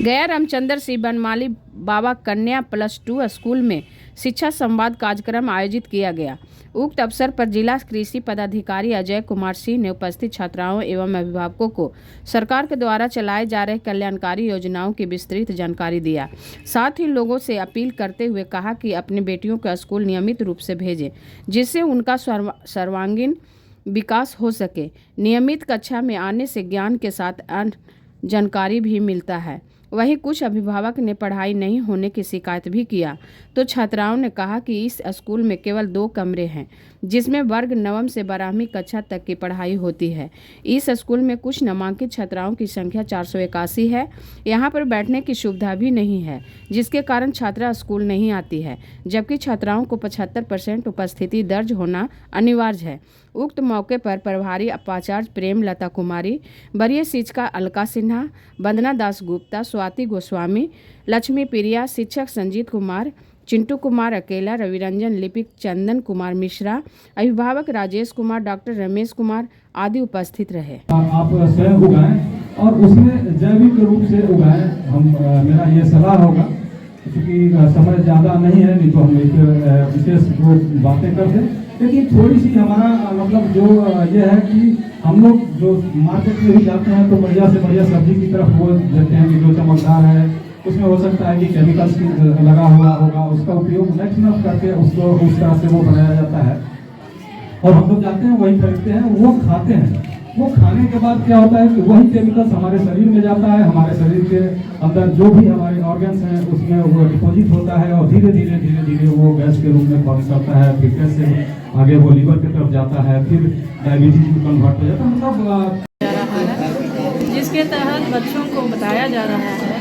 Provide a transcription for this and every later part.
गया रामचंद्र सिंह बनमाली बाबा कन्या +2 स्कूल में शिक्षा संवाद कार्यक्रम आयोजित किया गया। उक्त अवसर पर जिला कृषि पदाधिकारी अजय कुमार सिंह ने उपस्थित छात्राओं एवं अभिभावकों को सरकार के द्वारा चलाए जा रहे कल्याणकारी योजनाओं की विस्तृत जानकारी दिया। साथ ही लोगों से अपील करते हुए कहा कि अपनी बेटियों को स्कूल नियमित रूप से भेजें, जिससे उनका सर्वांगीण विकास हो सके। नियमित कक्षा में आने से ज्ञान के साथ अन्य जानकारी भी मिलता है। वहीं कुछ अभिभावक ने पढ़ाई नहीं होने की शिकायत भी किया, तो छात्राओं ने कहा कि इस स्कूल में केवल 2 कमरे हैं, जिसमें वर्ग 9वीं से 12वीं कक्षा तक की पढ़ाई होती है। इस स्कूल में कुछ नामांकित छात्राओं की संख्या 481 है। यहाँ पर बैठने की सुविधा भी नहीं है, जिसके कारण छात्रा स्कूल नहीं आती है, जबकि छात्राओं को 75% उपस्थिति दर्ज होना अनिवार्य है। उक्त मौके पर प्रभारी उपाचार्य प्रेम लता कुमारी, वरीय शिक्षिका अलका सिन्हा, वंदना दास गुप्ता, स्वाति गोस्वामी, लक्ष्मी प्रिया, शिक्षक संजीत कुमार, चिंटू कुमार अकेला, रविरंजन लिपिक, चंदन कुमार मिश्रा, अभिभावक राजेश कुमार, डॉक्टर रमेश कुमार आदि उपस्थित रहे। आप स्वयं उगाएं और उसमें जैविक रूप से उगाएं। मेरा ये सलाह होगा, क्योंकि समय ज़्यादा नहीं है, नहीं तो हम एक विशेष बातें कर दें। लेकिन थोड़ी सी हमारा मतलब जो ये है कि हम लोग जो मार्केट में भी जाते हैं तो बढ़िया से बढ़िया सब्जी की तरफ वो देते हैं कि जो चमकदार है, उसमें हो सकता है कि केमिकल्स लगा हुआ होगा, उसका उपयोग मैक्सिमम करके उसको उस तरह से वो बनाया जाता है। और हम लोग जाते हैं, वही खरीदते हैं, वो खाते हैं। वो खाने के बाद क्या होता है कि वही केमिकल्स हमारे शरीर में जाता है, हमारे शरीर के अंदर जो भी हमारे ऑर्गन्स हैं उसमें वो डिपोजिट होता है और धीरे धीरे वो गैस के रूप में फॉर्म करता है। फिर गैस से आगे वो लीवर की तरफ जाता है, फिर डायबिटीज में कन्वर्ट हो जाता है। मतलब जिसके तहत बच्चों को बताया जा रहा है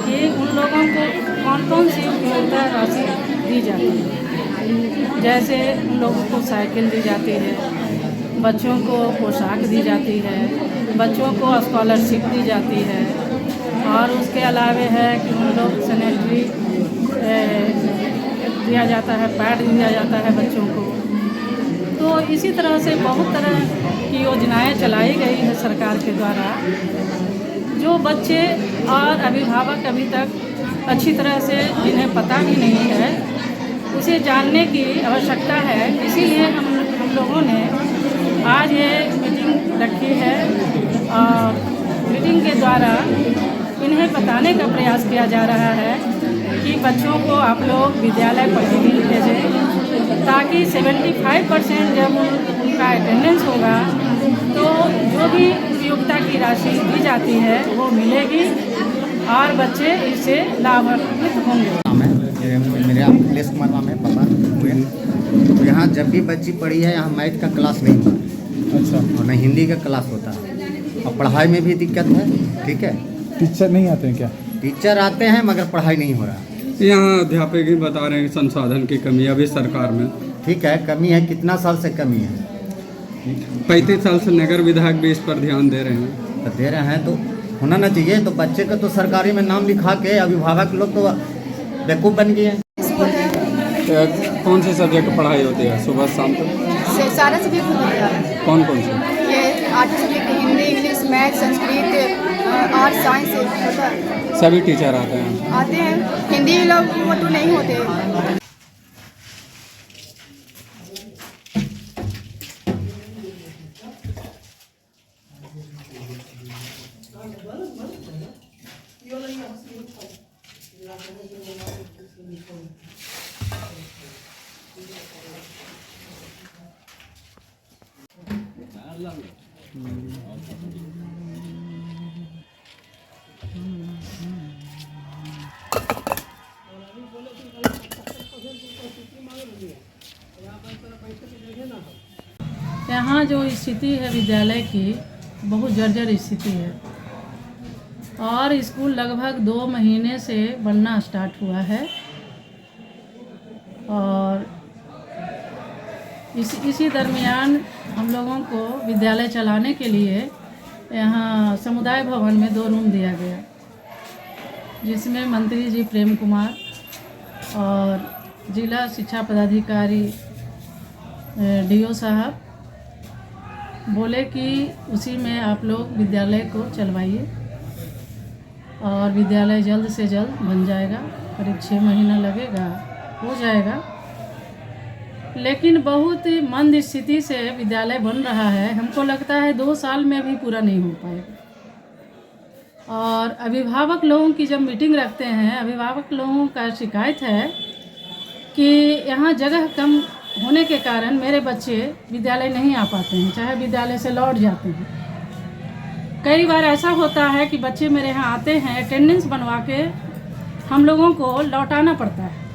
कि उन लोगों को कौन कौन सी उपयोगिता राशि दी जाती है। जैसे उन लोगों को साइकिल दी जाती है, बच्चों को पोशाक दी जाती है, बच्चों को स्कॉलरशिप दी जाती है, और उसके अलावे है कि उन लोग सैनिटरी दिया जाता है, पैड दिया जाता है बच्चों को। तो इसी तरह से बहुत तरह की योजनाएं चलाई गई है सरकार के द्वारा, जो बच्चे और अभिभावक अभी तक अच्छी तरह से जिन्हें पता भी नहीं है, उसे जानने की आवश्यकता है। इसीलिए हम लोगों ने आज ये मीटिंग रखी है और मीटिंग के द्वारा इन्हें बताने का प्रयास किया जा रहा है कि बच्चों को आप लोग विद्यालय प्रतिदिन भेजें, ताकि 75% जब उनका अटेंडेंस होगा तो जो भी उपयोगिता की राशि दी जाती है वो मिलेगी और बच्चे इससे लाभान्वित होंगे। मेरे अखिलेश कुमार नाम है, पापा हुए। तो यहाँ जब भी बच्ची पढ़ी है, यहाँ मैथ का क्लास नहीं होता। अच्छा। और न हिंदी का क्लास होता है, और पढ़ाई में भी दिक्कत है। ठीक है, टीचर नहीं आते हैं क्या? टीचर आते हैं मगर पढ़ाई नहीं हो रहा। यहाँ अध्यापक ही बता रहे हैं संसाधन की कमी अभी सरकार में। ठीक है, कमी है। कितना साल से कमी है? 35 साल से नगर विधायक भी इस पर ध्यान दे रहे हैं। तो दे रहे हैं तो होना ना चाहिए। तो बच्चे का तो सरकारी में नाम लिखा के अभिभावक लोग तो बेवकूफ़ बन गए हैं। कौन से सब्जेक्ट पढ़ाई होती है सुबह शाम तक? सारा सब्जेक्ट होता है। कौन कौन से? ये 8 subject, Hindi, English, math, Sanskrit, art, science होता है। सभी टीचर आते हैं? आते हैं। हिंदी लोग वो तो नहीं होते। यहाँ जो स्थिति है विद्यालय की, बहुत जर्जर स्थिति है और स्कूल लगभग 2 महीने से बनना स्टार्ट हुआ है। और इसी दरमियान हम लोगों को विद्यालय चलाने के लिए यहाँ समुदाय भवन में 2 रूम दिया गया, जिसमें मंत्री जी प्रेम कुमार और जिला शिक्षा पदाधिकारी DO साहब बोले कि उसी में आप लोग विद्यालय को चलवाइए। और विद्यालय जल्द से जल्द बन जाएगा। करीब 6 महीना लगेगा, हो जाएगा। लेकिन बहुत मंद स्थिति से विद्यालय बन रहा है। हमको लगता है 2 साल में भी पूरा नहीं हो पाएगा। और अभिभावक लोगों की जब मीटिंग रखते हैं, अभिभावक लोगों का शिकायत है कि यहाँ जगह कम होने के कारण मेरे बच्चे विद्यालय नहीं आ पाते हैं, चाहे विद्यालय से लौट जाते हैं। कई बार ऐसा होता है कि बच्चे मेरे यहाँ आते हैं, अटेंडेंस बनवा के हम लोगों को लौटाना पड़ता है,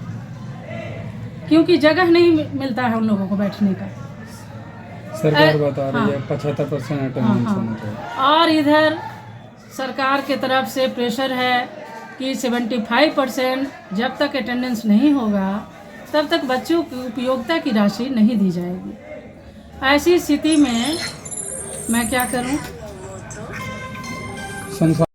क्योंकि जगह नहीं मिलता है उन लोगों को बैठने का। सरकार बता रही है 75% अटेंडेंस होना चाहिए। और इधर सरकार के तरफ से प्रेशर है कि 75% जब तक अटेंडेंस नहीं होगा तब तक बच्चों की उपयोगिता की राशि नहीं दी जाएगी। ऐसी स्थिति में मैं क्या करूं? संसार